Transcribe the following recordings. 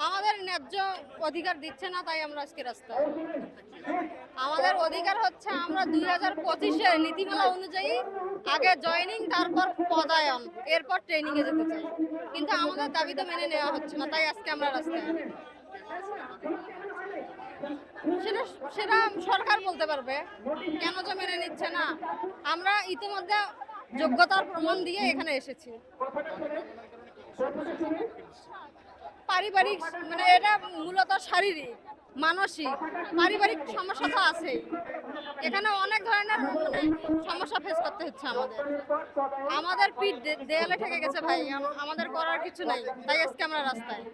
আমাদের ন্যায্য অধিকার দিচ্ছে না, তাই আমরা আজকে রাস্তায়। আমাদের অধিকার হচ্ছে আমরা 2025-এর নীতিমালা অনুযায়ী আগে জয়েনিং, তারপর পদায়ন, এরপর ট্রেনিং এ যেতে চাই, কিন্তু আমাদের দাবি তো মেনে নেওয়া হচ্ছে না, তাই আজকে আমরা রাস্তায়। সেটা সেটা সরকার বলতে পারবে কেন যে মেনে নিচ্ছে না। আমরা ইতিমধ্যে যোগ্যতার প্রমাণ দিয়ে এখানে এসেছি। পারিবারিক, মানে এটা মূলত শারীরিক, মানসিক, পারিবারিক সমস্যা তো আছেই। এখানে অনেক ধরনের সমস্যা ফেস করতে হচ্ছে আমাদের পিঠ দেয়ালে ঠেকে গেছে ভাই, আমাদের করার কিছু নাই, তাই আজকে আমরা রাস্তায়।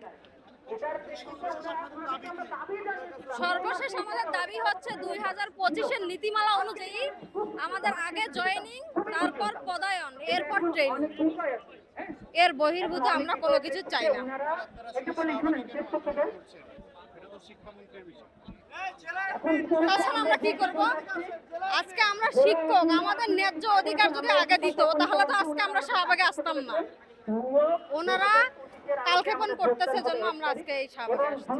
সর্বশেষ আমাদের দাবি হচ্ছে 2025-এর নীতিমালা অনুযায়ী আমাদের আগে জয়েনিং, তারপর পদায়ন, এরপর ট্রেনিং। এর বহির্ভূত আমরা কোনো কিছু চাই না। তাছাড়া আমরা কি করব? আজকে আমরা শিক্ষক, আমাদের ন্যায্য অধিকার যদি আগে দিত তাহলে তো আজকে আমরা শাহবাগে আসতাম না। ওনারা কালক্ষেপণ করতেছে জন্য আমরা আজকে এই শাহবাগে আসছি।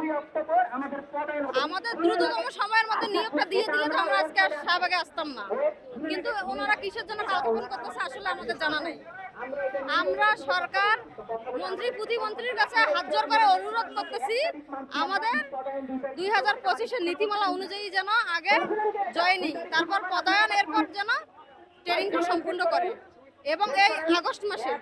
আমাদের দ্রুততম সময়ের মধ্যে নিয়োগটা দিয়ে দিলে তো আমরা আজকে আর শাহবাগে আসতাম না, কিন্তু ওনারা কিসের জন্য কালক্ষেপণ করতেছে আসলে আমাদের জানা নেই। আমরা সরকার, মন্ত্রী প্রতিমন্ত্রীর কাছে হাত জোর করে অনুরোধ করতেছি আমাদের 2025-এর নীতিমালা অনুযায়ী যেন আগে জয়েনিং, তারপর পদায়ন, এরপর যেন ট্রেনিংটা সম্পূর্ণ করে, এবং এই আগস্ট মাসে